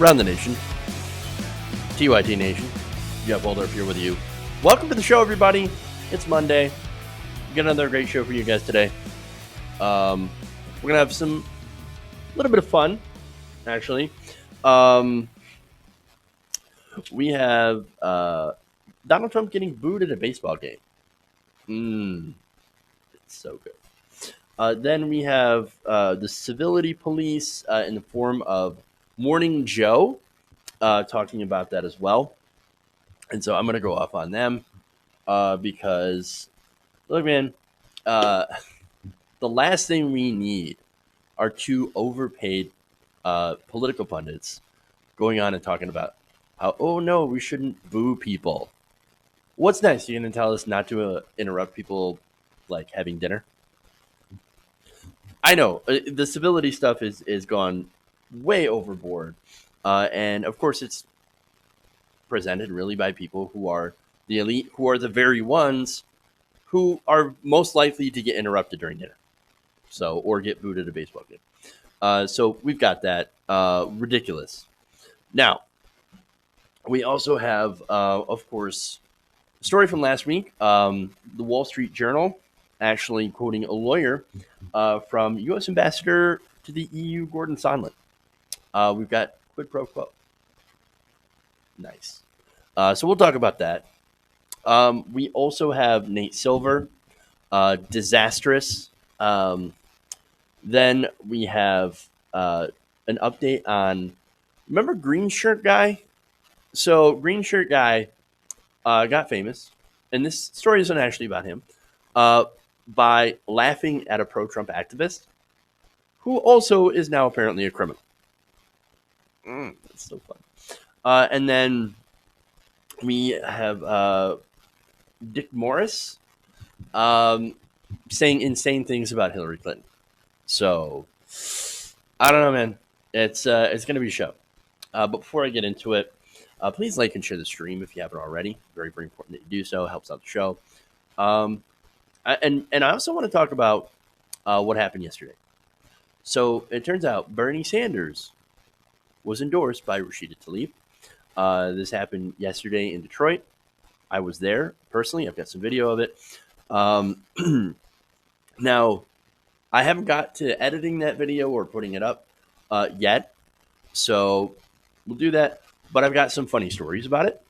Around the nation, TYT Nation, Jeff Holder here with you. Welcome to the show, everybody. It's Monday. We got another great show for you guys today. We're gonna have a little bit of fun, actually. We have Donald Trump getting booed at a baseball game. It's so good. Then we have the Civility police in the form of Morning Joe talking about that as well. And so I'm going to go off on them because, look, man, the last thing we need are two overpaid political pundits going on and talking about how, oh, no, we shouldn't boo people. What's next? You're going to tell us not to interrupt people like having dinner? I know the civility stuff is gone way overboard. And of course, it's presented really by people who are the elite, who are the very ones who are most likely to get interrupted during dinner. So, or get booed at a baseball game. So we've got that. Ridiculous. Now, we also have, of course, a story from last week. The Wall Street Journal actually quoting a lawyer from U.S. Ambassador to the EU, Gordon Sondland. We've got quid pro quo. Nice. So we'll talk about that. We also have Nate Silver, disastrous. Then we have an update on, remember Green Shirt Guy? So Green Shirt Guy got famous, and this story isn't actually about him, by laughing at a pro-Trump activist who also is now apparently a criminal. That's so fun. And then we have Dick Morris saying insane things about Hillary Clinton. So I don't know, man. It's going to be a show. But before I get into it, please like and share the stream if you haven't already. Very, very important that you do so. Helps out the show. And I also want to talk about what happened yesterday. So it turns out Bernie Sanders was endorsed by Rashida Tlaib. This happened yesterday in Detroit. I was there personally. I've got some video of it. Now, I haven't got to editing that video or putting it up yet, so we'll do that. But I've got some funny stories about it.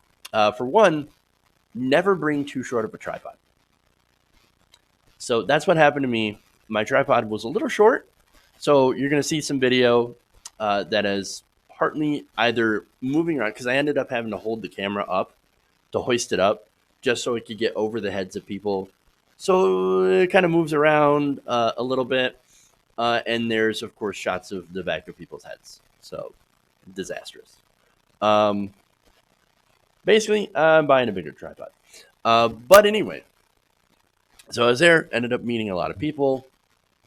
For one, never bring too short of a tripod. So that's what happened to me. My tripod was a little short, so you're going to see some video that is partly either moving around, because I ended up having to hold the camera up to hoist it up just so it could get over the heads of people. So it kind of moves around a little bit. And there's, of course, shots of the back of people's heads. So disastrous. Basically, I'm buying a bigger tripod. But anyway, so I was there, ended up meeting a lot of people.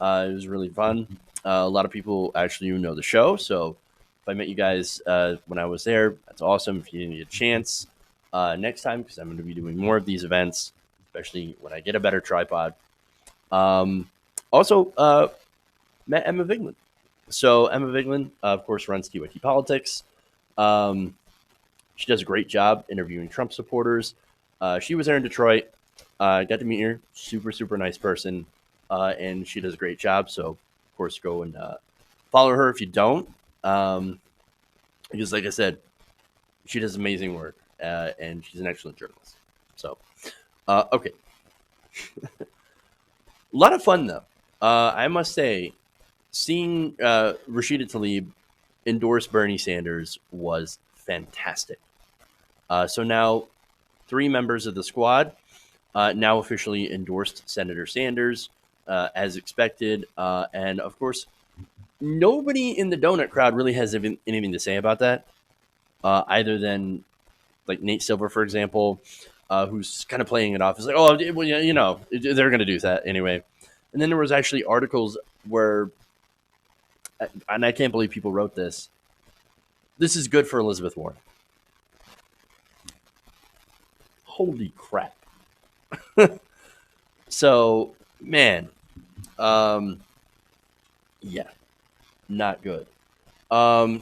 It was really fun. A lot of people actually know the show. So if I met you guys when I was there, that's awesome. If you didn't get a chance next time, because I'm going to be doing more of these events, especially when I get a better tripod. Also, met Emma Vigeland. So Emma Vigeland, of course, runs TYT Politics. She does a great job interviewing Trump supporters. She was there in Detroit. Got to meet her. Super, super nice person. And she does a great job. So, of course, go and follow her if you don't. Because, like I said, she does amazing work. And she's an excellent journalist. So, okay. A lot of fun, though. I must say, seeing Rashida Tlaib endorse Bernie Sanders was fantastic. So now 3 members of the squad now officially endorsed Senator Sanders as expected. And, of course, nobody in the donut crowd really has anything to say about that, either than, like, Nate Silver, for example, who's kind of playing it off. It's like, oh, well, you know, they're going to do that anyway. And then there was actually articles where, and I can't believe people wrote this, this is good for Elizabeth Warren. Holy crap. So, man, yeah, not good. All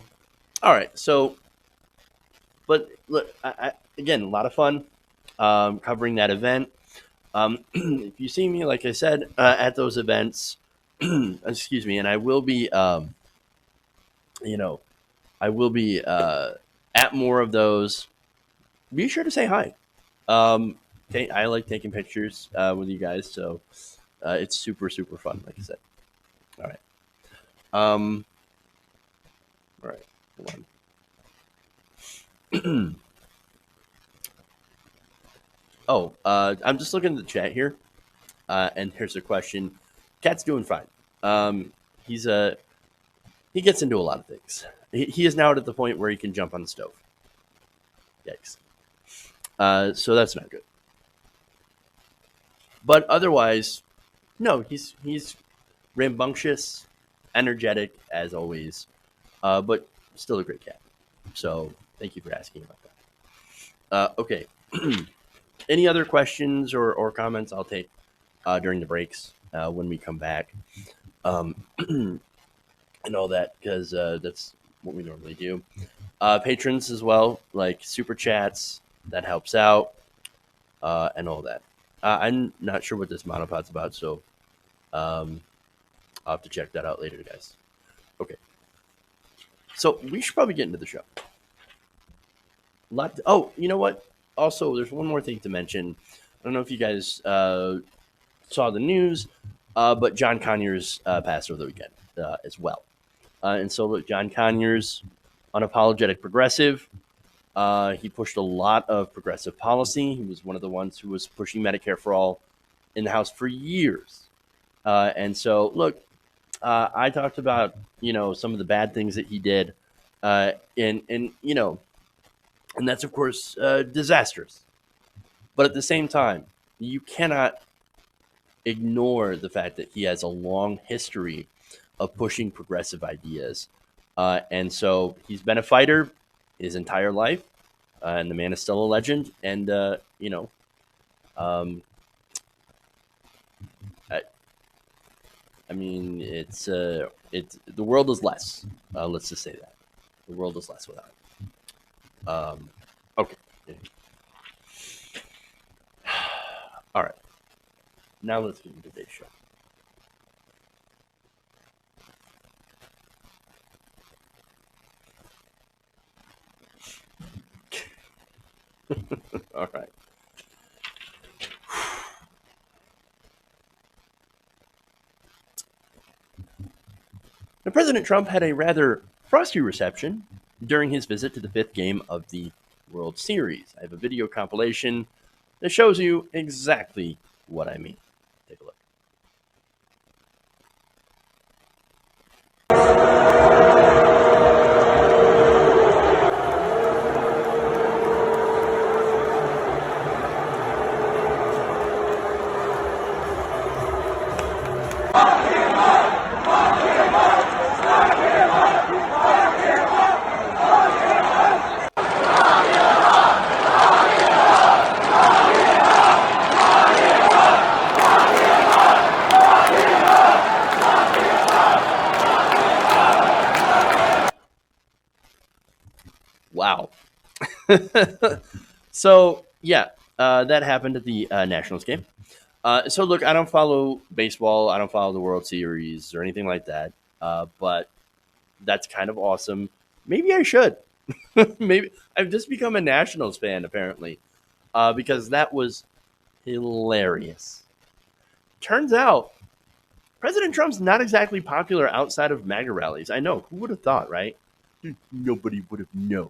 All right. So, but look, again, a lot of fun covering that event. If you see me, like I said, at those events, excuse me, and I will be, you know, I will be at more of those. Be sure to say hi. I like taking pictures with you guys, so it's super super fun. Like I said. All right. Um. All right. Hold on. Oh, I'm just looking at the chat here, and here's a question. Cat's doing fine. He's he gets into a lot of things. He is now at the point where he can jump on the stove. Yikes. So that's not good. But otherwise, no, he's rambunctious, energetic as always, but still a great cat. So thank you for asking about that. Okay. Any other questions or comments I'll take during the breaks when we come back, and all that, because that's what we normally do. Patrons as well, like super chats, that helps out, and all that. I'm not sure what this monopod's about, so um, I'll have to check that out later, guys. Okay. So we should probably get into the show. Oh, you know what? Also, there's one more thing to mention. I don't know if you guys saw the news, but John Conyers passed over the weekend as well. And so, look, John Conyers, unapologetic progressive. He pushed a lot of progressive policy. He was one of the ones who was pushing Medicare for all in the House for years. And so, look, I talked about some of the bad things that he did, and and that's of course disastrous. But at the same time, you cannot ignore the fact that he has a long history of pushing progressive ideas, and so he's been a fighter his entire life, and the man is still a legend. And um, I, I mean, it's the world is less. Let's just say that the world is less without it. Okay. All right. Now let's get into today's show. All right. Now, President Trump had a rather frosty reception during his visit to the fifth game of the World Series. I have a video compilation that shows you exactly what I mean. Take a look. Wow. So, yeah, that happened at the Nationals game. So, look, I don't follow baseball. I don't follow the World Series or anything like that. But that's kind of awesome. Maybe I should. Maybe I've just become a Nationals fan, apparently, because that was hilarious. Turns out President Trump's not exactly popular outside of MAGA rallies. I know. Who would have thought, right? Nobody would have known.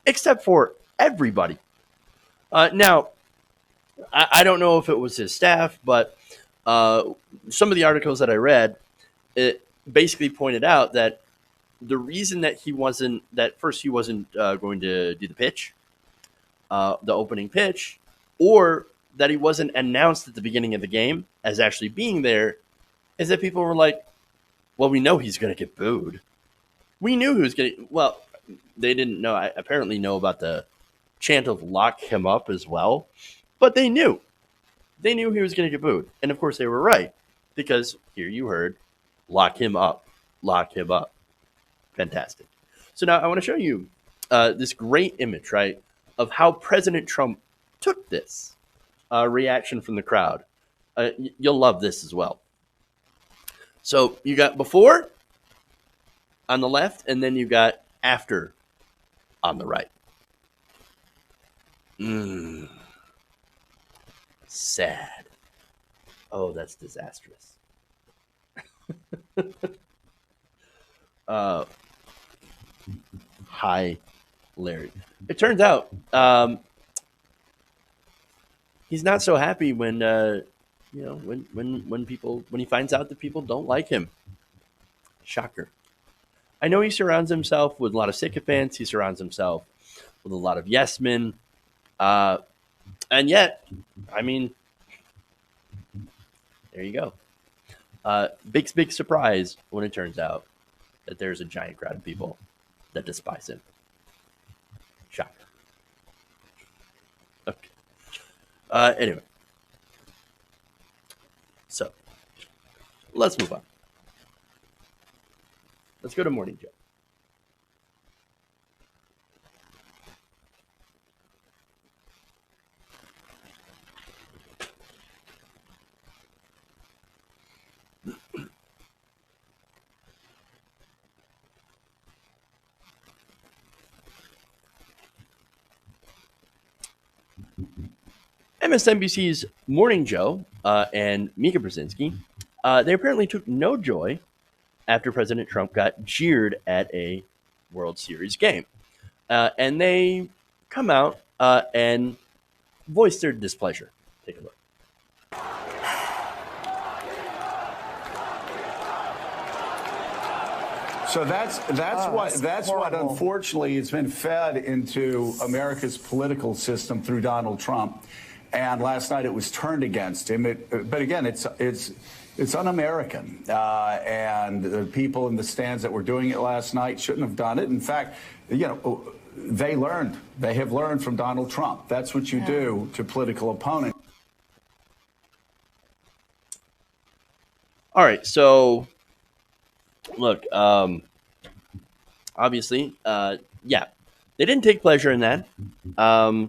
Except for everybody. Now, I don't know if it was his staff, but some of the articles that I read, it basically pointed out that the reason that he wasn't going to do the pitch, the opening pitch, or that he wasn't announced at the beginning of the game as actually being there, is that people were like, well, we know he's going to get booed. We knew he was going to. Well, they didn't know. I apparently know about the chant of lock him up as well, but they knew. They knew he was going to get booed. And of course they were right, because here you heard, lock him up, lock him up. Fantastic. So now I want to show you this great image, right, of how President Trump took this reaction from the crowd. You'll love this as well. So you got before on the left, and then you got after on the right. Sad. Oh, that's disastrous. Hi, Larry. It turns out he's not so happy when when he finds out that people don't like him. Shocker. I know he surrounds himself with a lot of sycophants. He surrounds himself with a lot of yes men. And yet, I mean, there you go. Big surprise when it turns out that there's a giant crowd of people that despise him. Shocker. Okay. Anyway. So, let's move on. Let's go to Morning Joe. MSNBC's Morning Joe and Mika Brzezinski, they apparently took no joy after President Trump got jeered at a World Series game. And they come out and voice their displeasure. Take a look. So that's what unfortunately has been fed into America's political system through Donald Trump, and last night it was turned against him. But again, it's un-American, and the people in the stands that were doing it last night shouldn't have done it. In fact, they have learned from Donald Trump. That's what you do to political opponents. All right, so. Look, obviously, they didn't take pleasure in that. But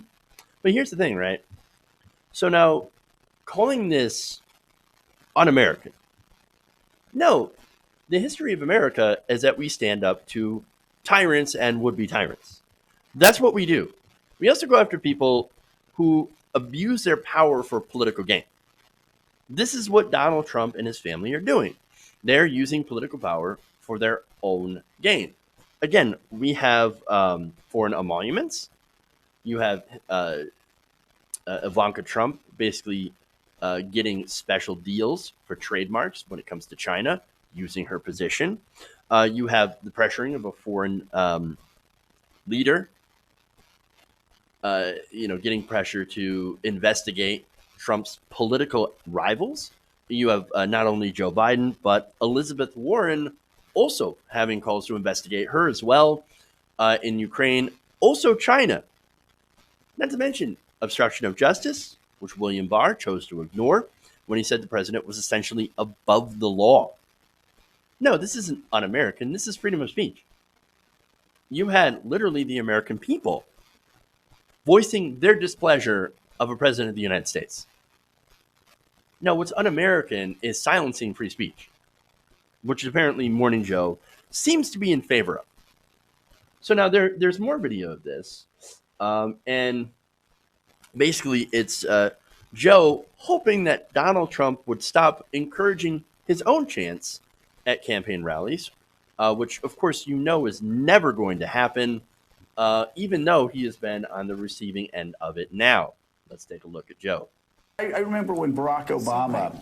here's the thing, right? So now, calling this un-American. No, the history of America is that we stand up to tyrants and would-be tyrants. That's what we do. We also go after people who abuse their power for political gain. This is what Donald Trump and his family are doing. They're using political power for their own gain. Again, we have foreign emoluments. You have Ivanka Trump basically getting special deals for trademarks when it comes to China, using her position. You have the pressuring of a foreign leader, getting pressure to investigate Trump's political rivals. You have not only Joe Biden, but Elizabeth Warren also having calls to investigate her as well in Ukraine. Also China. Not to mention obstruction of justice, which William Barr chose to ignore when he said the president was essentially above the law. No, this isn't un-American. This is freedom of speech. You had literally the American people voicing their displeasure of a president of the United States. No, what's un-American is silencing free speech, which apparently Morning Joe seems to be in favor of. So now there's more video of this, and basically it's Joe hoping that Donald Trump would stop encouraging his own chants at campaign rallies, which of course is never going to happen, even though he has been on the receiving end of it now. Let's take a look at Joe. I remember when Barack Obama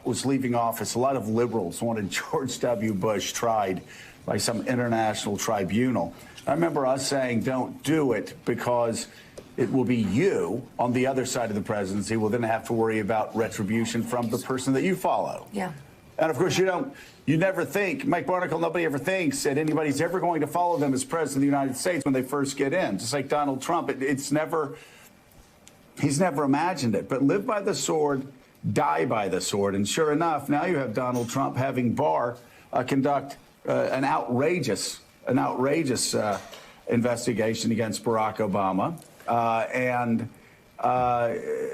was leaving office, a lot of liberals wanted George W. Bush tried by some international tribunal. I remember us saying, don't do it, because it will be you on the other side of the presidency will then have to worry about retribution from the person that you follow. Yeah. And of course, you never think, Mike Barnacle, nobody ever thinks that anybody's ever going to follow them as president of the United States when they first get in. Just like Donald Trump, he's never imagined it. But live by the sword, die by the sword. And sure enough, now you have Donald Trump having Barr conduct an outrageous an outrageous investigation against Barack Obama. And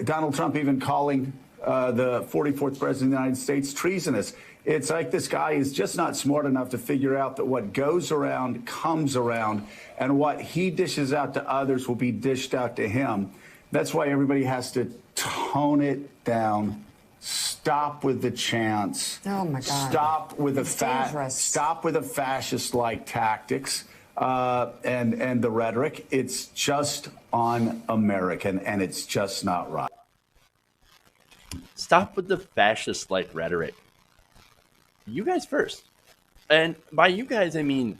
Donald Trump even calling the 44th president of the United States treasonous. It's like this guy is just not smart enough to figure out that what goes around comes around, and what he dishes out to others will be dished out to him. That's why everybody has to tone it down. Stop with the chants. Oh my God! Stop with the fascist-like tactics and the rhetoric. It's just un-American, and it's just not right. Stop with the fascist-like rhetoric. You guys first. And by you guys, I mean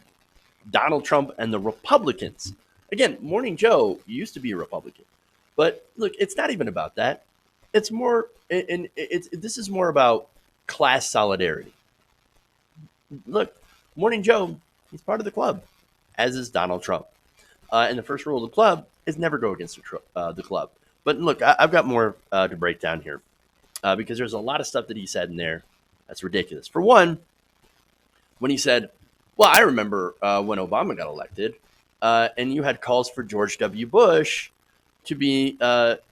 Donald Trump and the Republicans. Again, Morning Joe used to be a Republican. But look, it's not even about that. It's more, and this is more about class solidarity. Look, Morning Joe, he's part of the club, as is Donald Trump. And the first rule of the club is never go against the club. But look, I've got more to break down here because there's a lot of stuff that he said in there that's ridiculous. For one, when he said, well, I remember when Obama got elected and you had calls for George W. Bush to be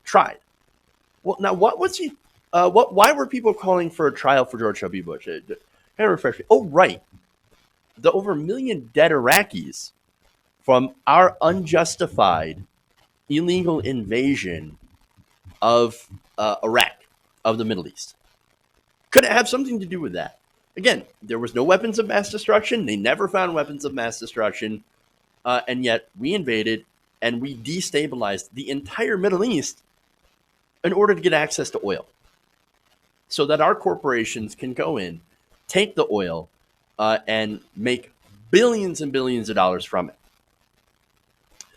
tried. Well, now what was he? Why were people calling for a trial for George W. Bush? Kind of refresh me. Oh, right, the over 1 million dead Iraqis from our unjustified, illegal invasion of Iraq, of the Middle East. Could it have something to do with that? Again, there was no weapons of mass destruction. They never found weapons of mass destruction. And yet we invaded and we destabilized the entire Middle East in order to get access to oil so that our corporations can go in, take the oil, and make billions and billions of dollars from it.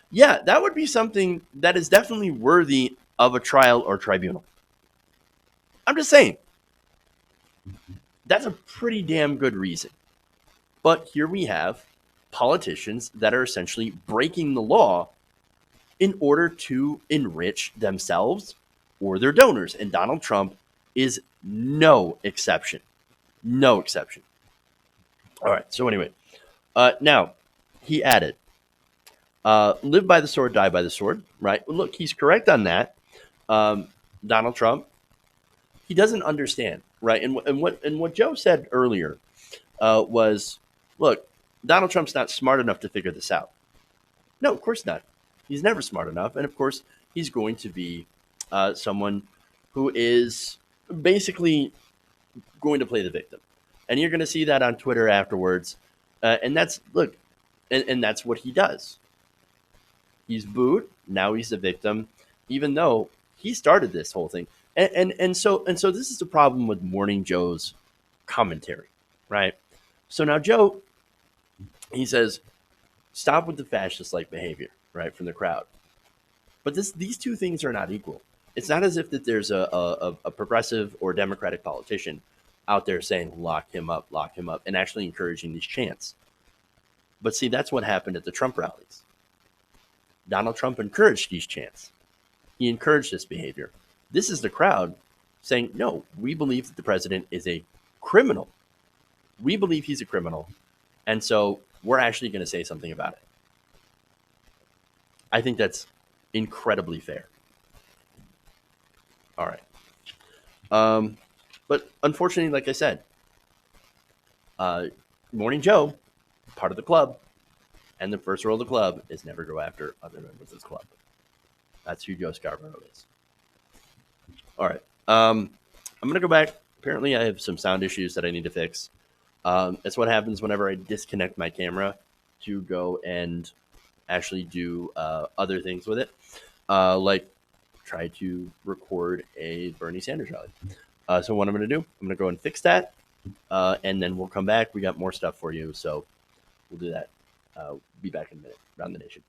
Yeah, that would be something that is definitely worthy of a trial or tribunal. I'm just saying. That's a pretty damn good reason. But here we have politicians that are essentially breaking the law in order to enrich themselves or their donors. And Donald Trump is no exception. No exception. All right. So anyway, now he added, live by the sword, die by the sword, right? Look, he's correct on that. Donald Trump, he doesn't understand, right? And what Joe said earlier was, look, Donald Trump's not smart enough to figure this out. No, of course not. He's never smart enough. And of course, he's going to be someone who is basically going to play the victim. And you're going to see that on Twitter afterwards. And that's, look, and that's what he does. He's booed. Now he's the victim, even though he started this whole thing. And so this is the problem with Morning Joe's commentary, right? So now Joe, he says, stop with the fascist-like behavior, right, from the crowd. But these two things are not equal. It's not as if that there's a progressive or Democratic politician out there saying, lock him up, and actually encouraging these chants. But see, that's what happened at the Trump rallies. Donald Trump encouraged these chants. He encouraged this behavior. This is the crowd saying, no, we believe that the president is a criminal. We believe he's a criminal. And so we're actually going to say something about it. I think that's incredibly fair. All right. But unfortunately, like I said, Morning Joe, part of the club, and the first rule of the club is never go after other members of the club. That's who Joe Scarborough is. All right. I'm going to go back. Apparently, I have some sound issues that I need to fix. That's what happens whenever I disconnect my camera to go and actually do other things with it, like try to record a Bernie Sanders rally. So what I'm going to do, I'm going to go and fix that, and then we'll come back. We got more stuff for you, so we'll do that. Be back in a minute. Around the Nation.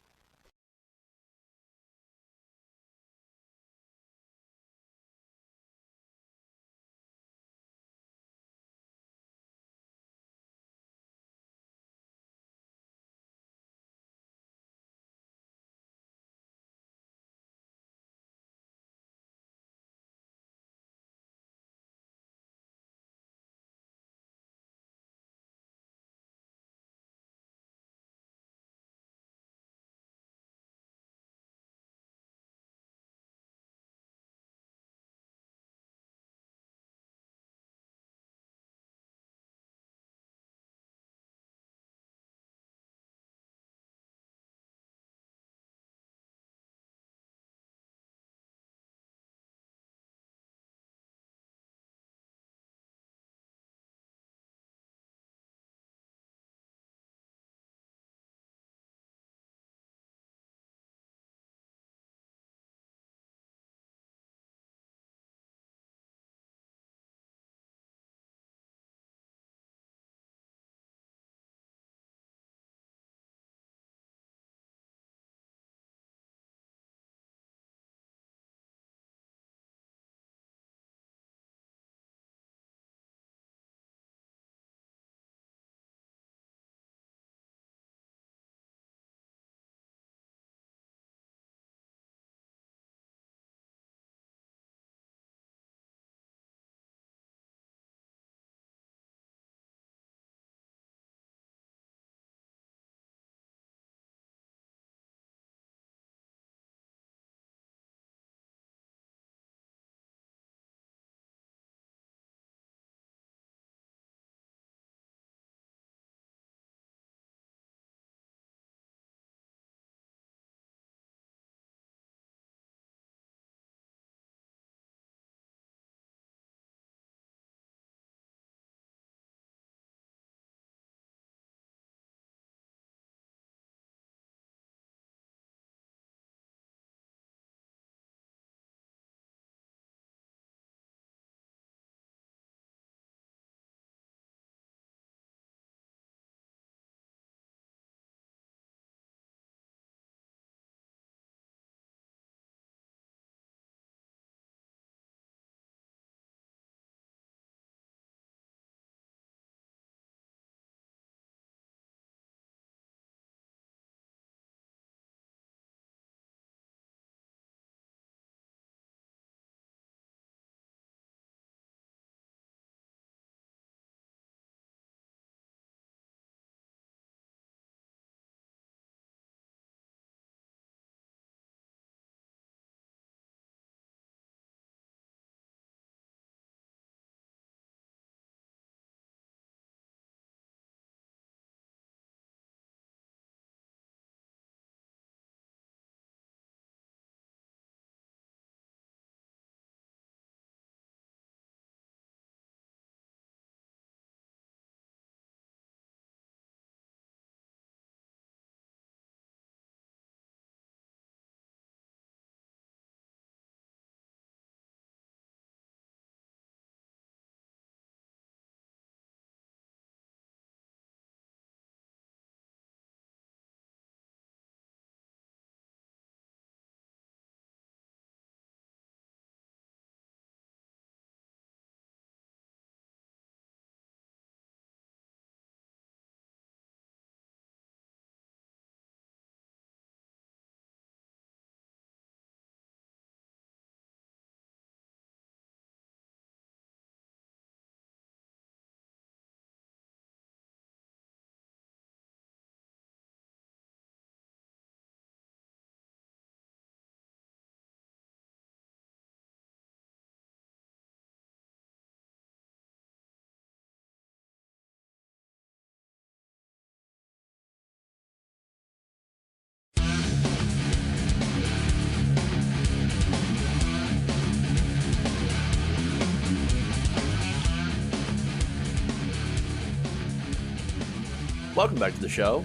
Welcome back to the show.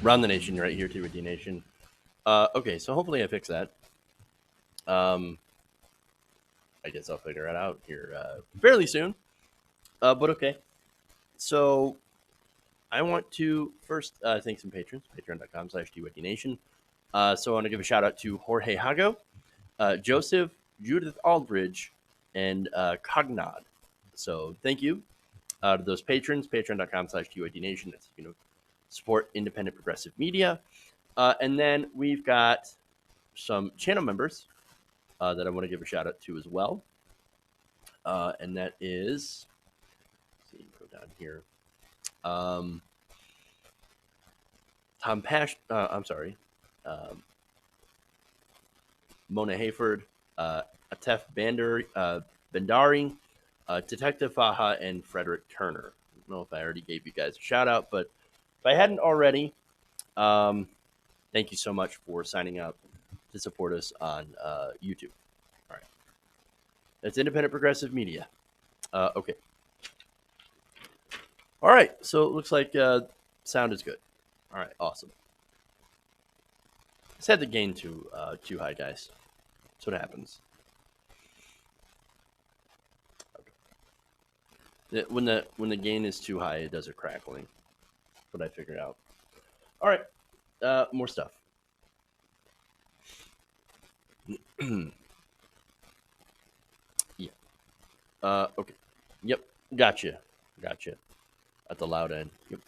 Run the Nation right here, TWD Nation. Okay, so hopefully I fix that. I guess I'll figure it out here fairly soon. But okay. So I want to first thank some patrons, patreon.com/TWD Nation. So I want to give a shout out to Jorge Hago, Joseph, Judith Aldridge, and Cognod. So thank you to those patrons, patreon.com/TWD Nation. That's, support independent progressive media. And then we've got some channel members that I want to give a shout out to as well. And that is, let's see, go down here. Tom Pash, Mona Hayford, Atef Bandari, Detective Faha, and Frederick Turner. I don't know if I already gave you guys a shout out, but if I hadn't already, thank you so much for signing up to support us on YouTube. All right. That's independent progressive media. Okay. All right. So it looks like sound is good. All right. Awesome. Set the gain too high, guys. That's what happens. Okay. When the gain is too high, it does a crackling. That's what I figured out. All right. More stuff. Yeah. Okay. Yep. Gotcha. At the loud end. Yep.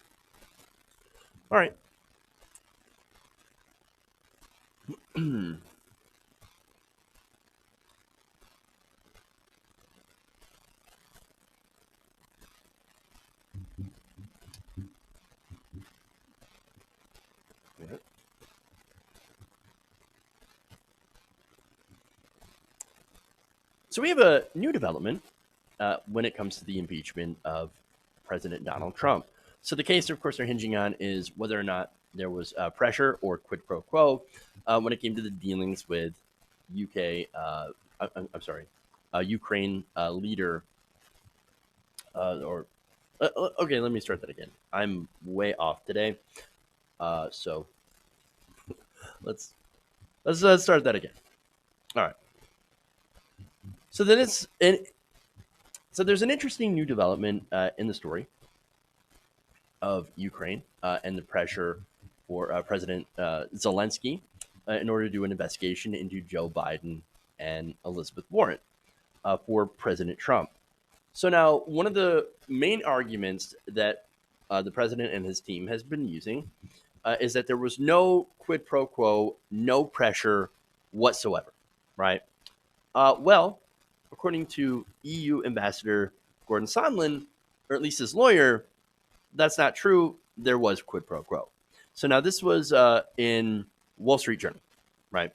All right. So we have a new development when it comes to the impeachment of President Donald Trump. So the case, of course, they're hinging on is whether or not there was pressure or quid pro quo when it came to the dealings with Ukraine leader okay, let me start that again. I'm way off today, so let's start that again. All right. So then so there's an interesting new development in the story of Ukraine and the pressure for President Zelensky in order to do an investigation into Joe Biden and Elizabeth Warren for President Trump. So now one of the main arguments that the president and his team has been using is that there was no quid pro quo, no pressure whatsoever, right? Well, according to EU Ambassador Gordon Sondland, or at least his lawyer, that's not true. There was quid pro quo. So now this was in Wall Street Journal, right?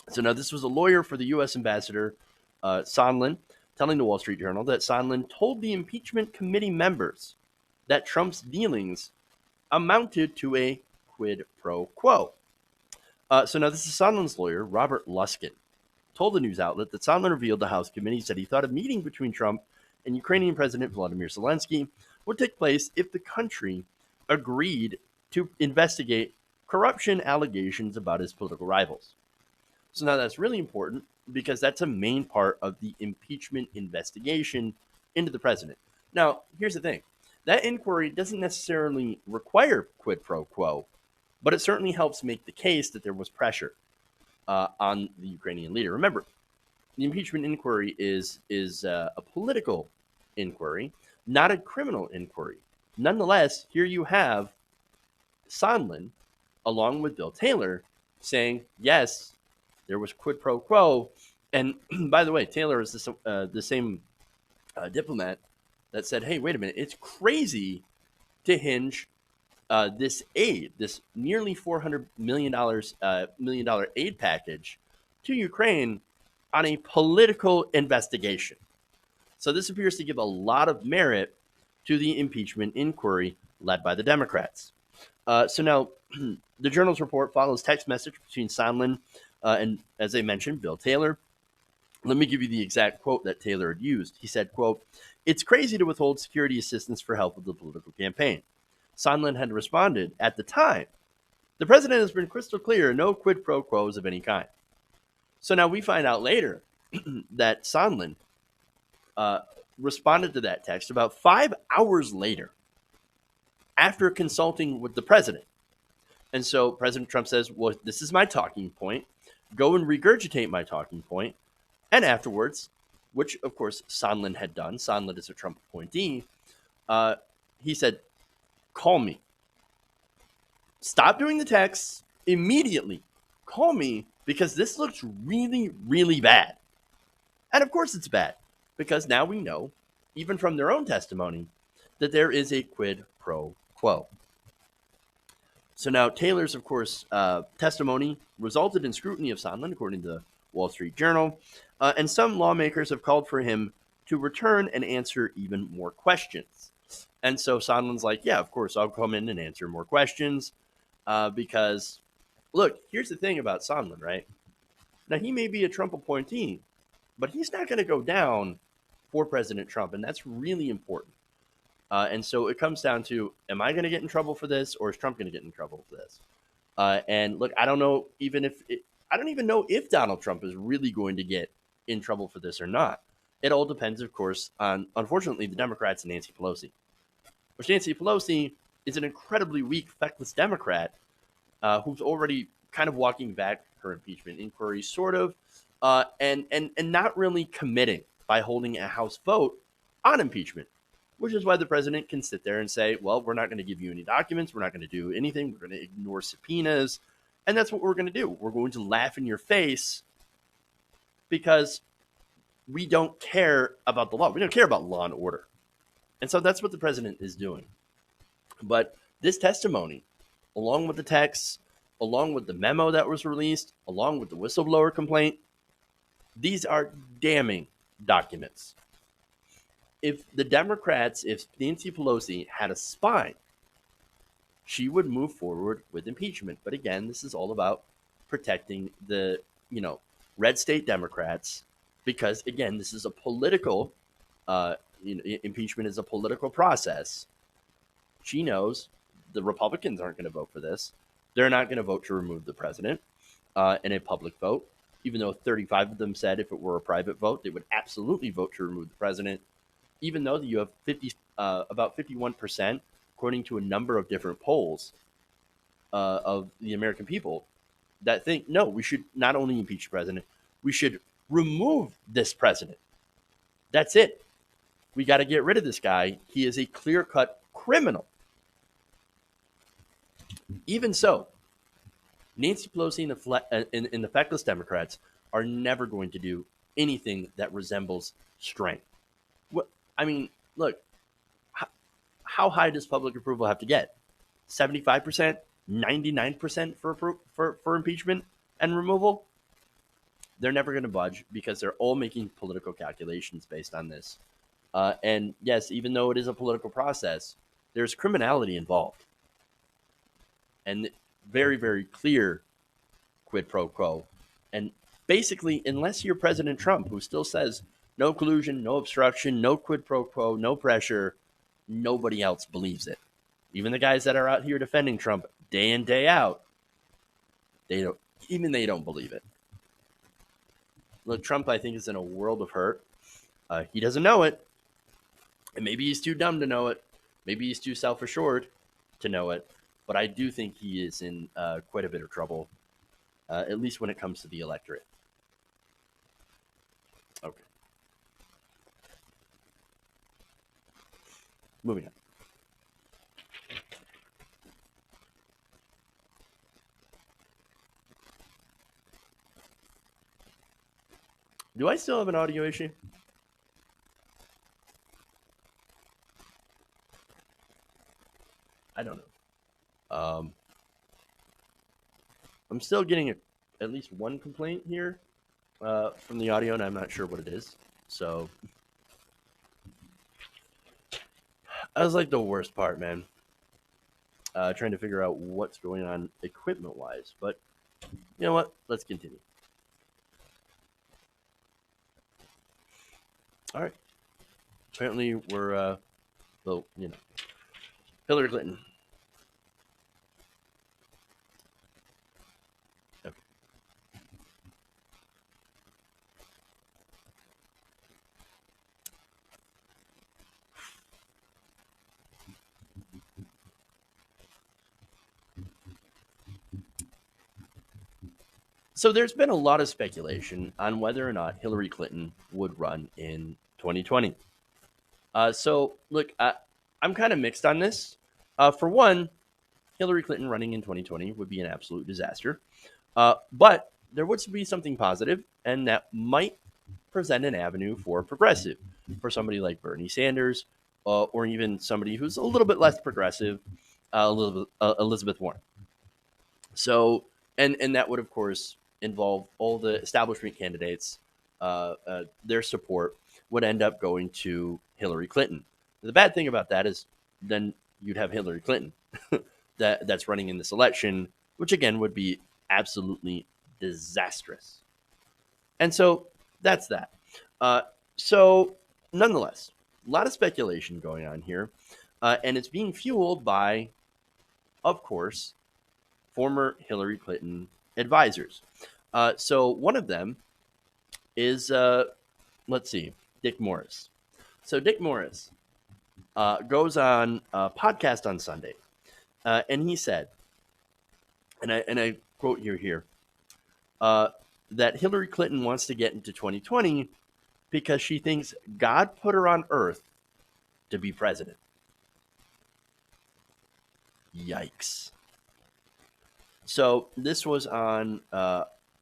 So now this was a lawyer for the U.S. Ambassador Sondland telling the Wall Street Journal that Sondland told the impeachment committee members that Trump's dealings amounted to a quid pro quo. So now this is Sondland's lawyer, Robert Luskin, told the news outlet that Sondland revealed to House committees that he thought a meeting between Trump and Ukrainian President Vladimir Zelensky would take place if the country agreed to investigate corruption allegations about his political rivals. So now that's really important because that's a main part of the impeachment investigation into the president. Now, here's the thing. That inquiry doesn't necessarily require quid pro quo, but it certainly helps make the case that there was pressure on the Ukrainian leader. Remember, the impeachment inquiry is a political inquiry, not a criminal inquiry. Nonetheless, here you have Sondland, along with Bill Taylor, saying, yes, there was quid pro quo. And by the way, Taylor is the same diplomat that said, hey, wait a minute, it's crazy to hinge this aid, this nearly $400 million aid package to Ukraine on a political investigation. So this appears to give a lot of merit to the impeachment inquiry led by the Democrats. So now the Journal's report follows text message between Sondland and, as I mentioned, Bill Taylor. Let me give you the exact quote that Taylor had used. He said, quote, "It's crazy to withhold security assistance for help with the political campaign. Sondland had responded at the time, the president has been crystal clear, no quid pro quos of any kind. So now we find out later that Sondland responded to that text about 5 hours later after consulting with the president. And so President Trump says, well, this is my talking point. Go and regurgitate my talking point. And afterwards, which of course Sondland had done, Sondland is a Trump appointee, he said, call me. Stop doing the texts immediately. Call me because this looks really, really bad. And of course it's bad because now we know, even from their own testimony, that there is a quid pro quo. So now Taylor's, of course, testimony resulted in scrutiny of Sondland, according to the Wall Street Journal, and some lawmakers have called for him to return and answer even more questions. And so Sondland's like, yeah, of course, I'll come in and answer more questions because, look, here's the thing about Sondland, right? Now, he may be a Trump appointee, but he's not going to go down for President Trump, and that's really important. And so it comes down to, am I going to get in trouble for this, or is Trump going to get in trouble for this? And look, I don't know I don't even know if Donald Trump is really going to get in trouble for this or not. It all depends, of course, on, unfortunately, the Democrats and Nancy Pelosi. Which Nancy Pelosi is an incredibly weak, feckless Democrat who's already kind of walking back her impeachment inquiry, sort of, and not really committing by holding a House vote on impeachment, which is why the president can sit there and say, well, we're not going to give you any documents. We're not going to do anything. We're going to ignore subpoenas. And that's what we're going to do. We're going to laugh in your face because we don't care about the law. We don't care about law and order. And so that's what the president is doing. But this testimony, along with the texts, along with the memo that was released, along with the whistleblower complaint, these are damning documents. If the Democrats, if Nancy Pelosi had a spine, she would move forward with impeachment. But again, this is all about protecting the, red state Democrats, because again, this is a political, impeachment is a political process. She knows the Republicans aren't going to vote for this. They're not going to vote to remove the president in a public vote, even though 35 of them said if it were a private vote, they would absolutely vote to remove the president. Even though you have about 51%, according to a number of different polls of the American people, that think, no, we should not only impeach the president, we should remove this president. That's it. We got to get rid of this guy. He is a clear-cut criminal. Even so, Nancy Pelosi and the feckless Democrats are never going to do anything that resembles strength. Look, how high does public approval have to get? 75%, 99% for impeachment and removal? They're never going to budge because they're all making political calculations based on this. And yes, even though it is a political process, there's criminality involved. And very, very clear quid pro quo. And basically, unless you're President Trump, who still says no collusion, no obstruction, no quid pro quo, no pressure, nobody else believes it. Even the guys that are out here defending Trump day in, day out, they don't believe it. Look, Trump, I think, is in a world of hurt. He doesn't know it. And maybe he's too dumb to know it. Maybe he's too self-assured to know it. But I do think he is in quite a bit of trouble, at least when it comes to the electorate. Okay. Moving on. Do I still have an audio issue? I don't know. I'm still getting at least one complaint here from the audio, and I'm not sure what it is. So that was like the worst part, man. Trying to figure out what's going on equipment-wise. But you know what? Let's continue. All right. Apparently, we're, Hillary Clinton. So there's been a lot of speculation on whether or not Hillary Clinton would run in 2020. So look, I'm kind of mixed on this. For one, Hillary Clinton running in 2020 would be an absolute disaster. But there would be something positive, and that might present an avenue for progressive, for somebody like Bernie Sanders, or even somebody who's a little bit less progressive, Elizabeth Warren. So, and that would of course involve all the establishment candidates. Their support would end up going to Hillary Clinton. The bad thing about that is then you'd have Hillary Clinton that's running in this election, which again would be absolutely disastrous. And so that's that. So, nonetheless, a lot of speculation going on here, and it's being fueled by, of course, former Hillary Clinton advisors. So, one of them is, let's see, Dick Morris. So, Dick Morris goes on a podcast on Sunday, and he said, and I quote here, that Hillary Clinton wants to get into 2020 because she thinks God put her on earth to be president. Yikes. So this was on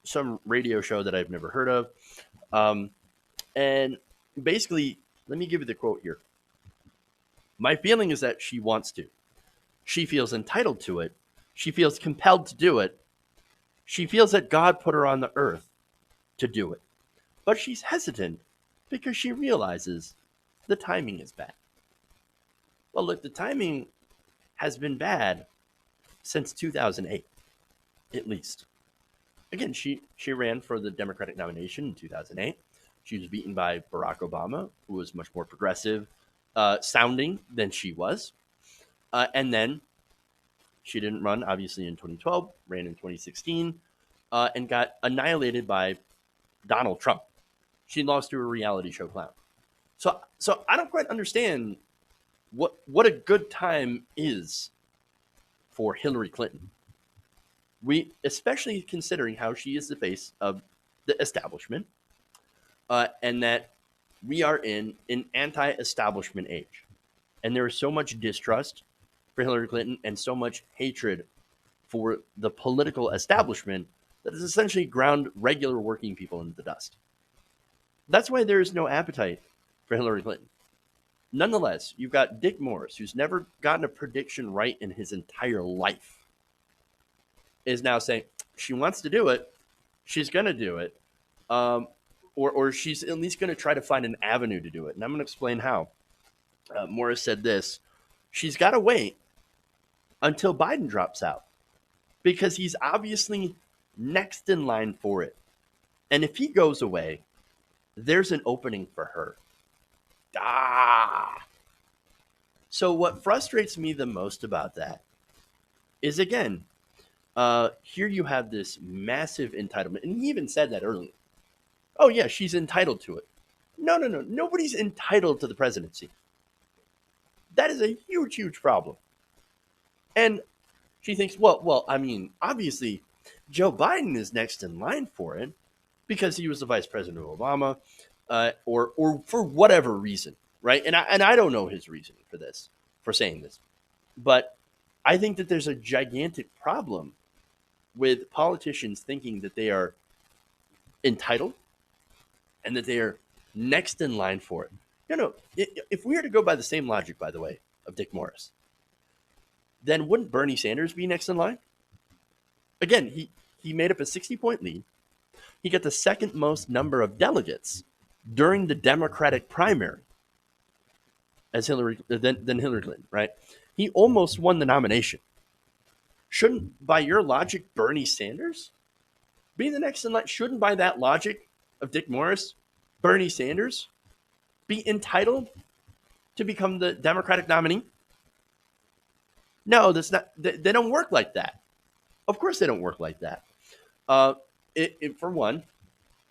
some radio show that I've never heard of. And basically, let me give you the quote here. My feeling is that she wants to. She feels entitled to it. She feels compelled to do it. She feels that God put her on the earth to do it. But she's hesitant because she realizes the timing is bad. Well, look, the timing has been bad since 2008, at least. Again, she ran for the Democratic nomination in 2008. She was beaten by Barack Obama, who was much more progressive sounding than she was. And then she didn't run, obviously, in 2012, ran in 2016, and got annihilated by Donald Trump. She lost to a reality show clown. So I don't quite understand what a good time is for Hillary Clinton. We, especially considering how she is the face of the establishment, and that we are in an anti-establishment age, and there is so much distrust for Hillary Clinton and so much hatred for the political establishment that has essentially ground regular working people into the dust. That's why there is no appetite for Hillary Clinton. Nonetheless, you've got Dick Morris, who's never gotten a prediction right in his entire life, is now saying she wants to do it, she's going to do it, or she's at least going to try to find an avenue to do it. And I'm going to explain how. Morris said this: she's got to wait until Biden drops out because he's obviously next in line for it. And if he goes away, there's an opening for her. So what frustrates me the most about that is, again, here you have this massive entitlement. And he even said that earlier. Oh, yeah, she's entitled to it. No. Nobody's entitled to the presidency. That is a huge, huge problem. And she thinks, well, I mean, obviously, Joe Biden is next in line for it because he was the vice president of Obama, or for whatever reason, right? And I don't know his reasoning for this, for saying this, but I think that there's a gigantic problem with politicians thinking that they are entitled and that they are next in line for it. No. If we were to go by the same logic, by the way, of Dick Morris, then wouldn't Bernie Sanders be next in line? Again, he made up a 60-point lead. He got the second most number of delegates during the Democratic primary as than Hillary Clinton, right? He almost won the nomination. Shouldn't, by your logic, Bernie Sanders be the next in line? Shouldn't, by that logic of Dick Morris, Bernie Sanders be entitled to become the Democratic nominee? No, that's not. They don't work like that. Of course, they don't work like that. For one,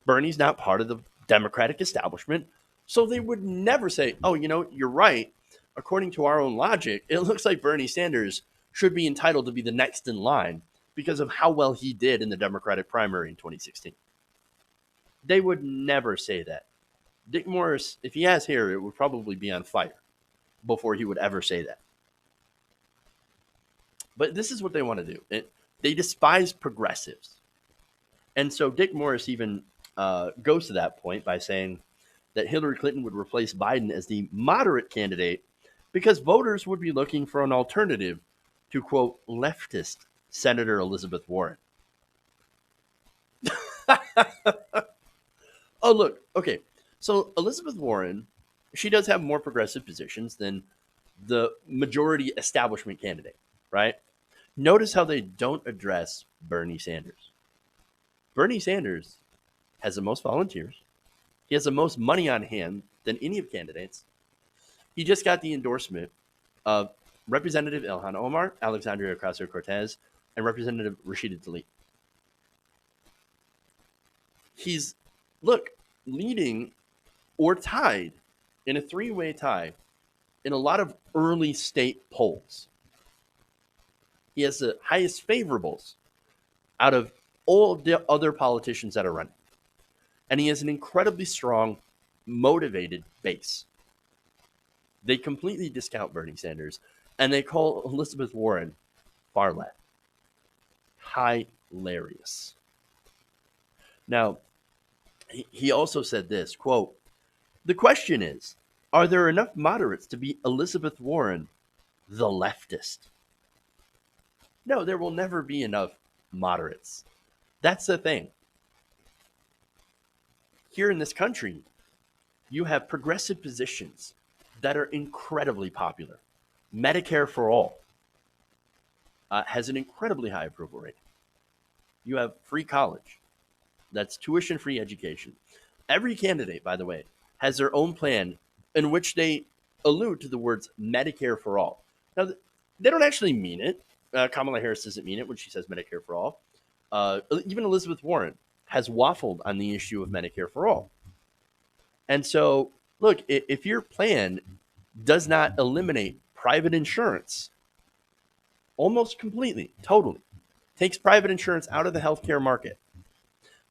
Bernie's not part of the Democratic establishment, so they would never say, "Oh, you're right. According to our own logic, it looks like Bernie Sanders should be entitled to be the next in line because of how well he did in the Democratic primary in 2016. They would never say that. Dick Morris, if he has hair, it would probably be on fire before he would ever say that. But this is what they want to do. They despise progressives. And so Dick Morris even goes to that point by saying that Hillary Clinton would replace Biden as the moderate candidate because voters would be looking for an alternative to, quote, leftist Senator Elizabeth Warren. Oh, look. Okay. So Elizabeth Warren, she does have more progressive positions than the majority establishment candidate, right? Notice how they don't address Bernie Sanders. Bernie Sanders has the most volunteers. He has the most money on hand than any of the candidates. He just got the endorsement of Representative Ilhan Omar, Alexandria Ocasio-Cortez, and Representative Rashida Tlaib. He's, look, leading or tied in a three-way tie in a lot of early state polls. He has the highest favorables out of all the other politicians that are running. And he has an incredibly strong, motivated base. They completely discount Bernie Sanders, and they call Elizabeth Warren far left. Hilarious. Now, he also said this, quote, "The question is, are there enough moderates to beat Elizabeth Warren, the leftist?" No, there will never be enough moderates. That's the thing. Here in this country, you have progressive positions that are incredibly popular. Medicare for all has an incredibly high approval rating. You have free college. That's tuition-free education. Every candidate, by the way, has their own plan in which they allude to the words Medicare for all. Now, they don't actually mean it. Kamala Harris doesn't mean it when she says Medicare for all. Even Elizabeth Warren has waffled on the issue of Medicare for all. And so, look, if your plan does not eliminate private insurance almost completely, totally, takes private insurance out of the healthcare market,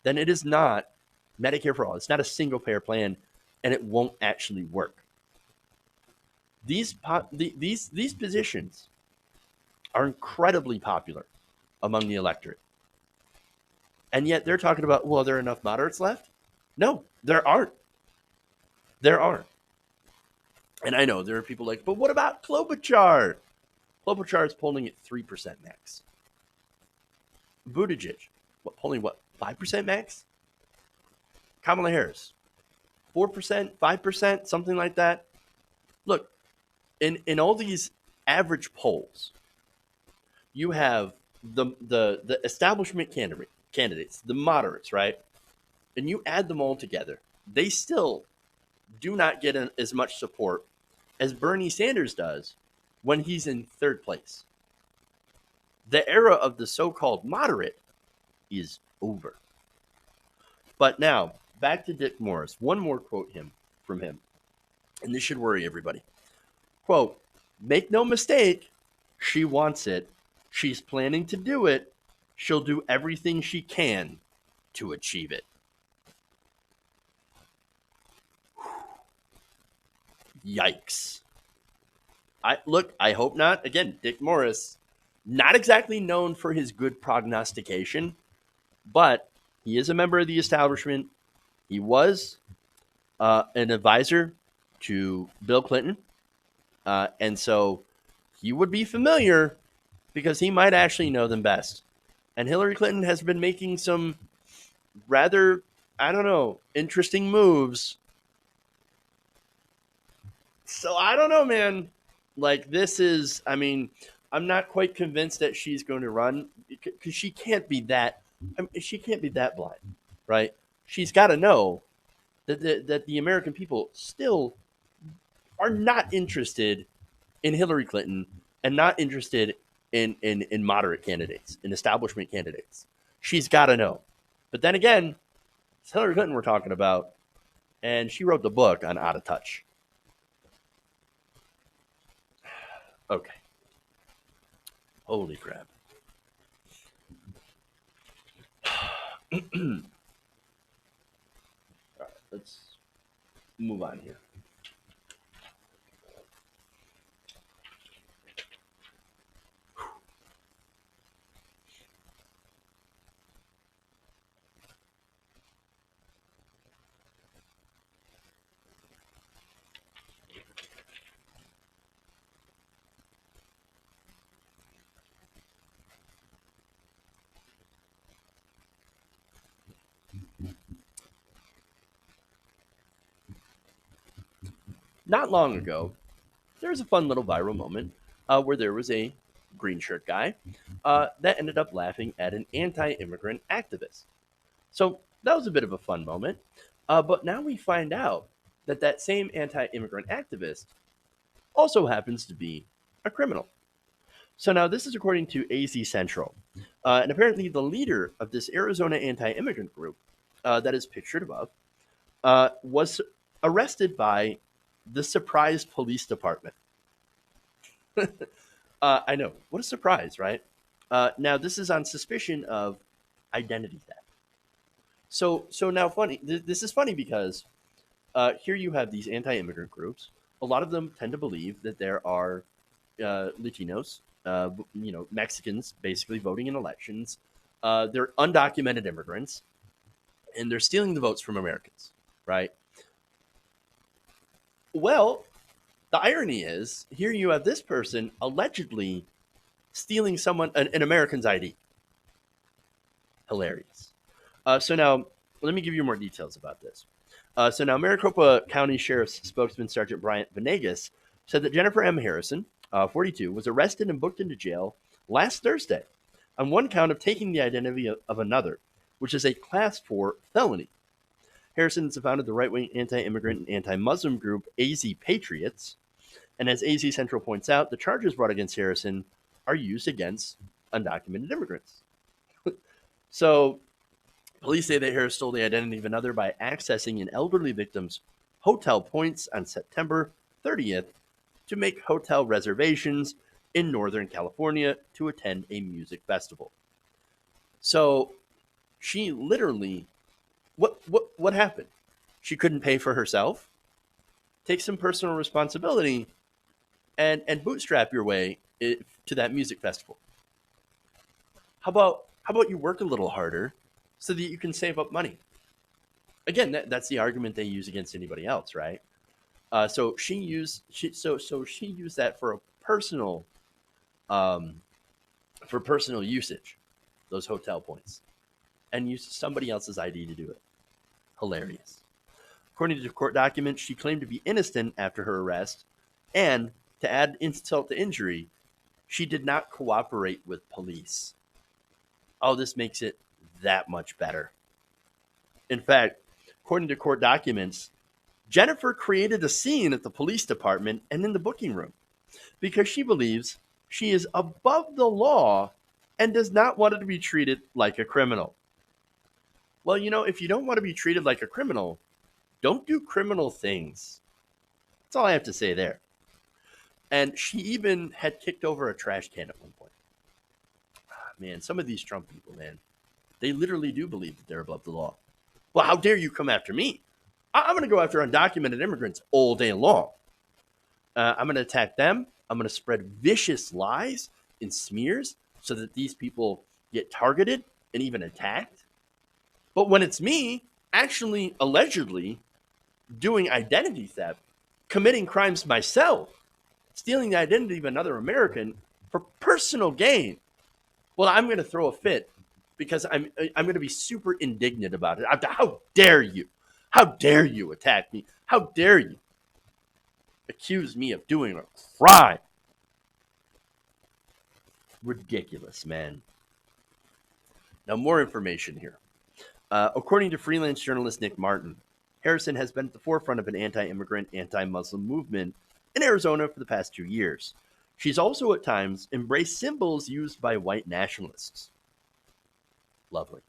then it is not Medicare for all. It's not a single payer plan, and it won't actually work. These positions are incredibly popular among the electorate. And yet they're talking about, well, are there enough moderates left? No, there aren't. There aren't. And I know there are people like, but what about Klobuchar? Klobuchar is polling at 3% max. Buttigieg, polling 5% max? Kamala Harris, 4%, 5%, something like that. Look, in all these average polls, you have the establishment candidates, the moderates, right? And you add them all together, they still do not get as much support as Bernie Sanders does when he's in third place. The era of the so-called moderate is over. But now, back to Dick Morris. One more quote from him, and this should worry everybody. Quote, "Make no mistake, she wants it. She's planning to do it. She'll do everything she can to achieve it." Yikes. I hope not. Again, Dick Morris, not exactly known for his good prognostication, but he is a member of the establishment. He was an advisor to Bill Clinton. And so he would be familiar because he might actually know them best. And Hillary Clinton has been making some rather, interesting moves. So I don't know, man. Like, this is, I'm not quite convinced that she's going to run because she can't be that blind, right? She's got to know that the American people still are not interested in Hillary Clinton and not interested in moderate candidates, in establishment candidates. She's got to know. But then again, it's Hillary Clinton we're talking about, and she wrote the book on Out of Touch. Okay. Holy crap. All right, let's move on here. Not long ago, there was a fun little viral moment where there was a green shirt guy that ended up laughing at an anti immigrant activist. So that was a bit of a fun moment. But now we find out that that same anti immigrant activist also happens to be a criminal. So now this is according to AZ Central. And apparently, the leader of this Arizona anti immigrant group that is pictured above was arrested by the surprise police department. I know. What a surprise, right? Now, this is on suspicion of identity theft. So now, funny. This is funny because here you have these anti-immigrant groups. A lot of them tend to believe that there are Latinos, Mexicans, basically voting in elections. They're undocumented immigrants, and they're stealing the votes from Americans, right? Well, the irony is here you have this person allegedly stealing an American's ID. Hilarious. So now, let me give you more details about this. So now, Maricopa County Sheriff's spokesman Sergeant Bryant Venegas said that Jennifer M. Harrison, 42, was arrested and booked into jail last Thursday on one count of taking the identity of another, which is a Class 4 felony. Harrison has founded the right-wing anti-immigrant and anti-Muslim group AZ Patriots, and as AZ Central points out, the charges brought against Harrison are used against undocumented immigrants. So police say that Harris stole the identity of another by accessing an elderly victim's hotel points on September 30th to make hotel reservations in Northern California to attend a music festival. So she literally, what happened? She couldn't pay for herself. Take some personal responsibility and bootstrap your way to that music festival. How about you work a little harder so that you can save up money? Again, that's the argument they use against anybody else, right? So she used that um, for personal usage, those hotel points, and used somebody else's ID to do it. Hilarious. According to court documents, she claimed to be innocent after her arrest, and to add insult to injury, she did not cooperate with police. Oh, this makes it that much better. In fact, according to court documents, Jennifer created a scene at the police department and in the booking room because she believes she is above the law and does not want to be treated like a criminal. Well, if you don't want to be treated like a criminal, don't do criminal things. That's all I have to say there. And she even had kicked over a trash can at one point. Man, some of these Trump people, man, they literally do believe that they're above the law. Well, how dare you come after me? I'm going to go after undocumented immigrants all day long. I'm going to attack them. I'm going to spread vicious lies and smears so that these people get targeted and even attacked. But when it's me, actually, allegedly, doing identity theft, committing crimes myself, stealing the identity of another American for personal gain, well, I'm going to throw a fit because I'm going to be super indignant about it. How dare you? How dare you attack me? How dare you accuse me of doing a crime? Ridiculous, man. Now, more information here. According to freelance journalist Nick Martin, Harrison has been at the forefront of an anti-immigrant, anti-Muslim movement in Arizona for the past 2 years. She's also at times embraced symbols used by white nationalists. Lovely.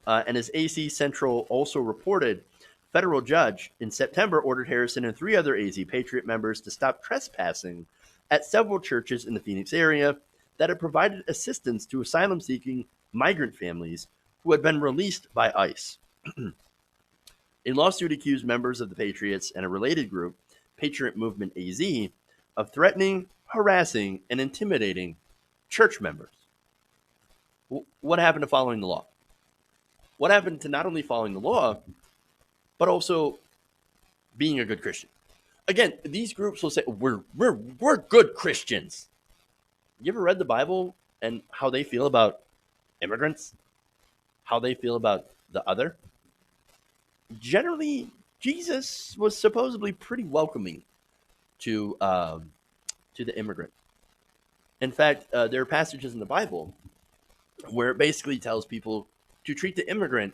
And as AC Central also reported, federal judge in September ordered Harrison and 3 other AZ Patriot members to stop trespassing at several churches in the Phoenix area that had provided assistance to asylum-seeking migrant families who had been released by ICE. A lawsuit accused members of the Patriots and a related group, Patriot Movement AZ, of threatening, harassing, and intimidating church members. What happened to following the law? What happened to not only following the law, but also being a good Christian? Again, these groups will say, we're good Christians. You ever read the Bible and how they feel about immigrants? How they feel about the other? Generally, Jesus was supposedly pretty welcoming to the immigrant. In fact, there are passages in the Bible where it basically tells people to treat the immigrant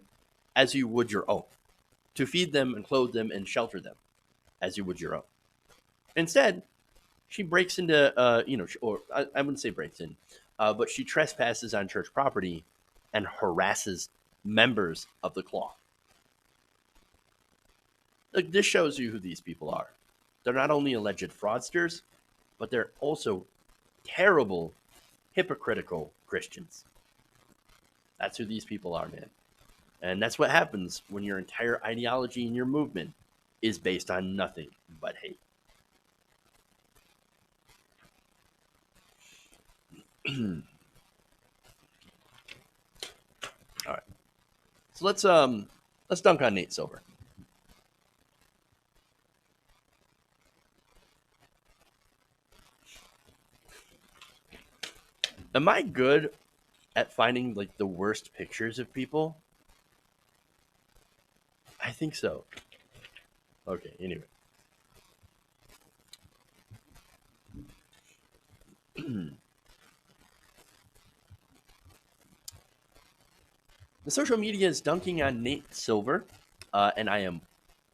as you would your own, to feed them and clothe them and shelter them as you would your own. Instead, she breaks into, or I wouldn't say breaks in, but she trespasses on church property and harasses members of the cloth. Like, this shows you who these people are. They're not only alleged fraudsters, but they're also terrible, hypocritical Christians. That's who these people are, man. And that's what happens when your entire ideology and your movement is based on nothing but hate. All right. So let's dunk on Nate Silver. Am I good at finding like the worst pictures of people? I think so. Okay, anyway. The social media is dunking on Nate Silver, and I am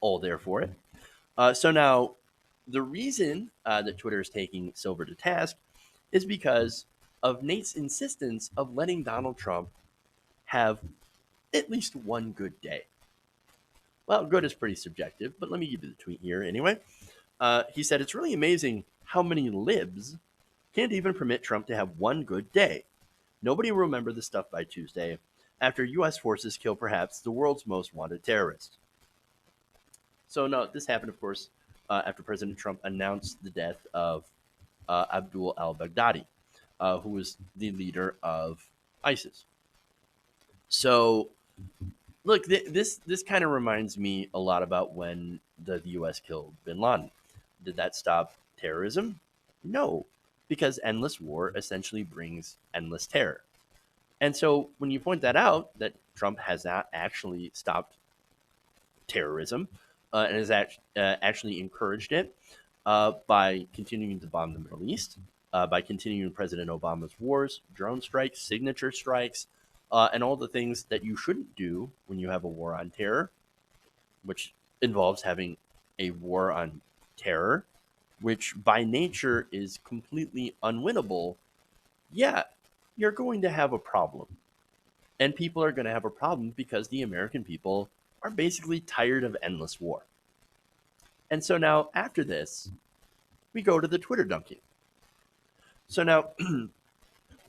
all there for it. So now, the reason that Twitter is taking Silver to task is because of Nate's insistence of letting Donald Trump have at least one good day. Well, good is pretty subjective, but let me give you the tweet here anyway. He said, "It's really amazing how many libs can't even permit Trump to have one good day. Nobody will remember the stuff by Tuesday after U.S. forces kill perhaps the world's most wanted terrorist." So, no, this happened, of course, after President Trump announced the death of Abdul al-Baghdadi, who was the leader of ISIS. So, look, this kind of reminds me a lot about when the U.S. killed bin Laden. Did that stop terrorism? No, because endless war essentially brings endless terror. And so when you point that out, that Trump has not actually stopped terrorism and has actually encouraged it by continuing to bomb the Middle East, by continuing President Obama's wars, drone strikes, signature strikes, and all the things that you shouldn't do when you have a war on terror, which involves having a war on terror, which by nature is completely unwinnable. Yeah, you're going to have a problem. And people are going to have a problem because the American people are basically tired of endless war. And so now, after this, we go to the Twitter dunking. So now,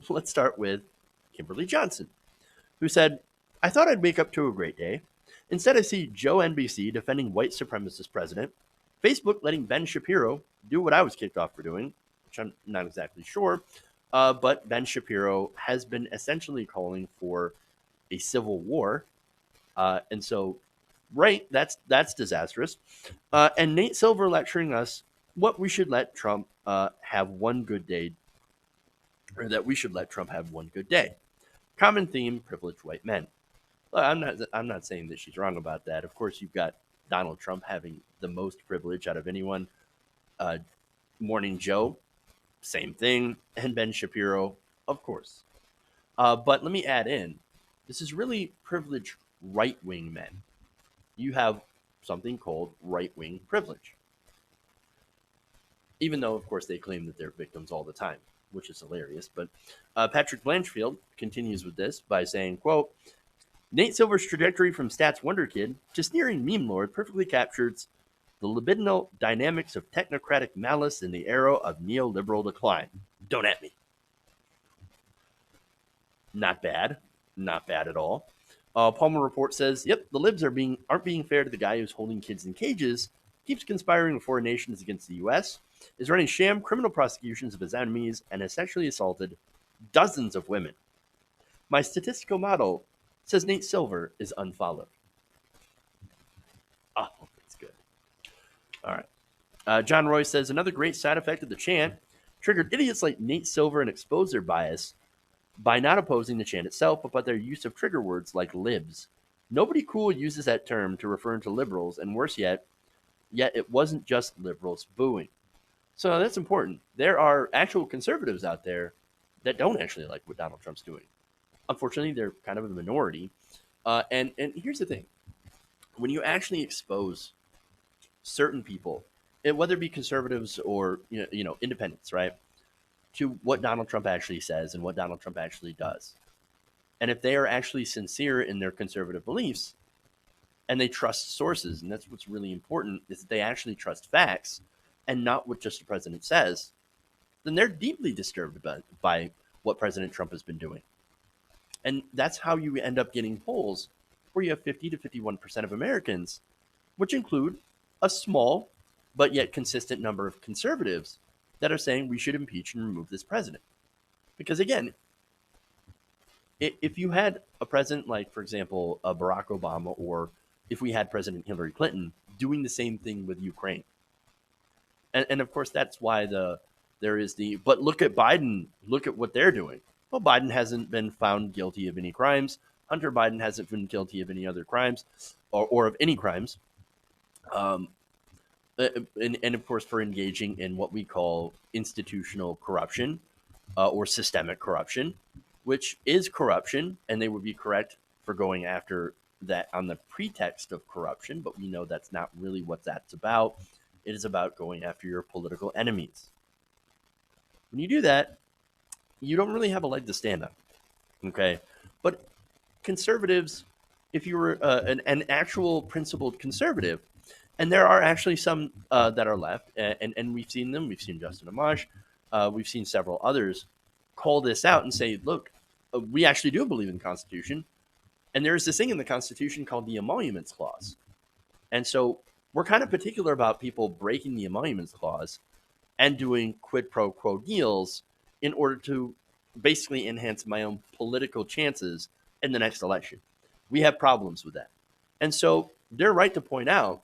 let's start with Kimberly Johnson, who said, "I thought I'd wake up to a great day. Instead, I see Joe NBC defending white supremacist president, Facebook letting Ben Shapiro do what I was kicked off for doing," which I'm not exactly sure, but Ben Shapiro has been essentially calling for a civil war. And so, right, that's disastrous. And Nate Silver lecturing us what we should let Trump have one good day, or that we should let Trump have one good day. Common theme: privileged white men. Well, I'm not saying that she's wrong about that. Of course, you've got Donald Trump having the most privilege out of anyone. Morning Joe, same thing, and Ben Shapiro, of course. But let me add in, this is really privileged right-wing men. You have something called right-wing privilege. Even though, of course, they claim that they're victims all the time, which is hilarious. But Patrick Blanchfield continues with this by saying, quote, "Nate Silver's trajectory from stats wonder kid to sneering meme lord perfectly captures the libidinal dynamics of technocratic malice in the era of neoliberal decline. Don't at me." Not bad. Not bad at all. Palmer Report says, "Yep, the libs aren't being fair to the guy who's holding kids in cages, keeps conspiring with foreign nations against the U.S., is running sham criminal prosecutions of his enemies, and has sexually assaulted dozens of women. My statistical model says Nate Silver is unfollowed." Oh, that's good. All right. John Roy says, "Another great side effect of the chant triggered idiots like Nate Silver and expose their bias by not opposing the chant itself, but by their use of trigger words like libs. Nobody cool uses that term to refer to liberals, and worse yet it wasn't just liberals booing." So that's important. There are actual conservatives out there that don't actually like what Donald Trump's doing. Unfortunately, they're kind of a minority. And here's the thing: when you actually expose certain people, whether it be conservatives or independents, right, to what Donald Trump actually says and what Donald Trump actually does, and if they are actually sincere in their conservative beliefs and they trust sources, and that's what's really important, is that they actually trust facts and not what just the president says, then they're deeply disturbed by what President Trump has been doing. And that's how you end up getting polls where you have 50 to 51% of Americans, which include a small but yet consistent number of conservatives, that are saying we should impeach and remove this president. Because again, if you had a president like, for example, Barack Obama, or if we had President Hillary Clinton doing the same thing with Ukraine, and of course that's why there is the, but look at Biden, look at what they're doing. Well, Biden hasn't been found guilty of any crimes. Hunter Biden hasn't been guilty of any other crimes, or of any crimes. Um, and of course, for engaging in what we call institutional corruption, or systemic corruption, which is corruption, and they would be correct for going after that on the pretext of corruption, but we know that's not really what that's about. It is about going after your political enemies. When you do that, you don't really have a leg to stand on. Okay. But conservatives, if you were an actual principled conservative, and there are actually some that are left, and we've seen them. We've seen Justin Amash. We've seen several others call this out and say, look, we actually do believe in the Constitution. And there's this thing in the Constitution called the Emoluments Clause. And so we're kind of particular about people breaking the Emoluments Clause and doing quid pro quo deals in order to basically enhance my own political chances in the next election. We have problems with that. And so they're right to point out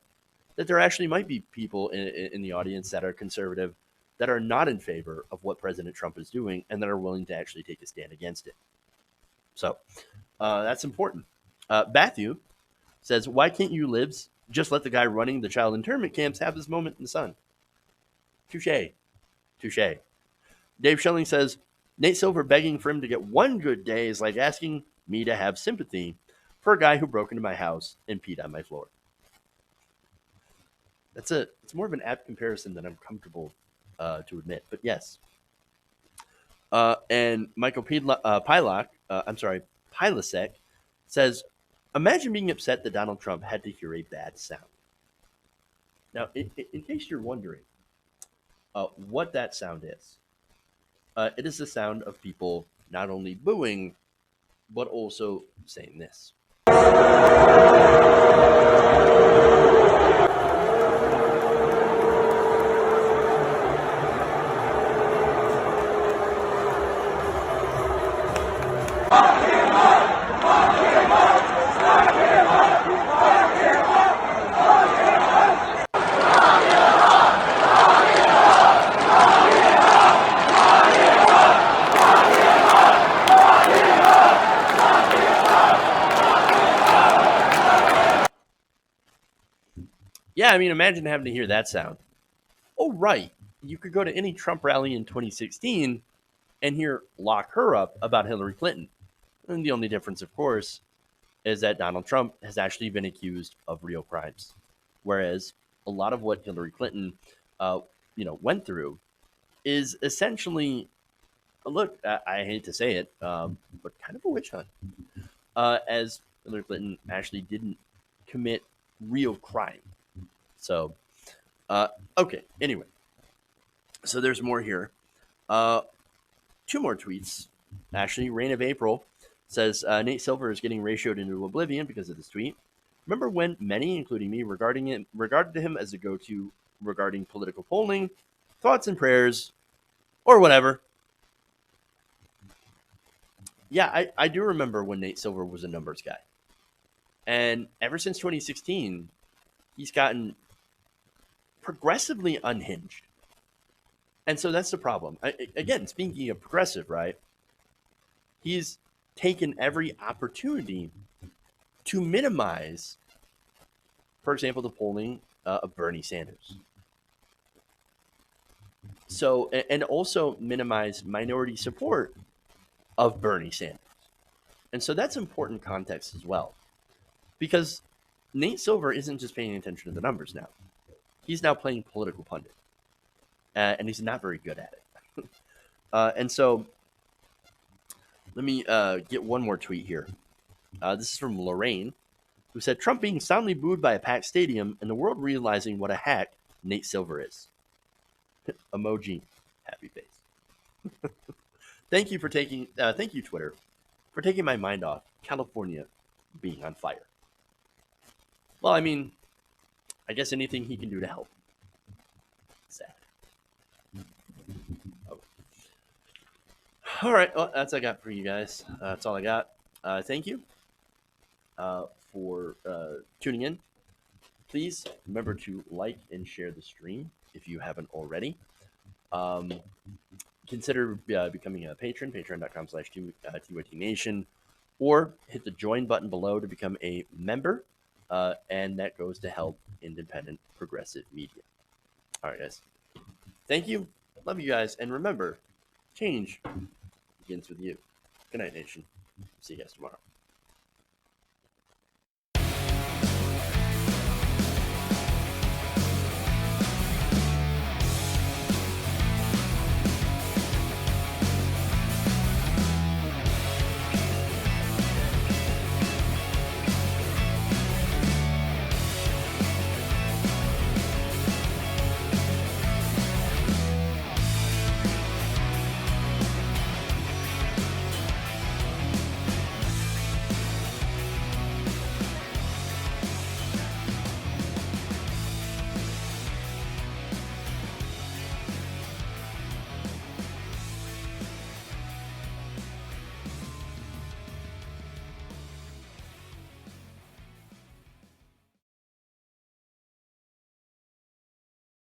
that there actually might be people in the audience that are conservative, that are not in favor of what President Trump is doing, and that are willing to actually take a stand against it. So that's important. Matthew says, "Why can't you libs just let the guy running the child internment camps have his moment in the sun?" Touche. Touche. Dave Schelling says, "Nate Silver begging for him to get one good day is like asking me to have sympathy for a guy who broke into my house and peed on my floor." It's more of an apt comparison than I'm comfortable to admit, but yes. And Michael Pilasek says, "Imagine being upset that Donald Trump had to hear a bad sound." Now, in case you're wondering what that sound is, it is the sound of people not only booing, but also saying this. Yeah, I mean, imagine having to hear that sound. Oh, right. You could go to any Trump rally in 2016 and hear "lock her up" about Hillary Clinton. And the only difference, of course, is that Donald Trump has actually been accused of real crimes, whereas a lot of what Hillary Clinton, went through is essentially, look, I hate to say it, but kind of a witch hunt, as Hillary Clinton actually didn't commit real crime. So, okay. Anyway, so there's more here. Two more tweets. Actually, Reign of April Says Nate Silver is getting ratioed into oblivion because of this tweet. Remember when many, including me, regarded him as a go-to regarding political polling, thoughts and prayers, or whatever? Yeah, I do remember when Nate Silver was a numbers guy. And ever since 2016, he's gotten progressively unhinged. And so that's the problem. Again, speaking of progressive, right? He's taken every opportunity to minimize, for example, the polling of Bernie Sanders. So, and also minimize minority support of Bernie Sanders. And so that's important context as well. Because Nate Silver isn't just paying attention to the numbers now. He's now playing political pundit. And he's not very good at it. And so let me get one more tweet here. This is from Lorraine, who said, Trump being soundly booed by a packed stadium and the world realizing what a hack Nate Silver is. Emoji, happy face. Thank you, Twitter, for taking my mind off California being on fire. Well, I mean, I guess anything he can do to help. Sad. Oh. All right, well, that's all I got for you guys. That's all I got. Thank you for tuning in. Please remember to like and share the stream if you haven't already. Consider becoming a patron, patreon.com/TYTNation, or hit the join button below to become a member, and that goes to help independent progressive media. All right, guys. Thank you. Love you guys. And remember, change begins with you. Good night, nation. See you guys tomorrow.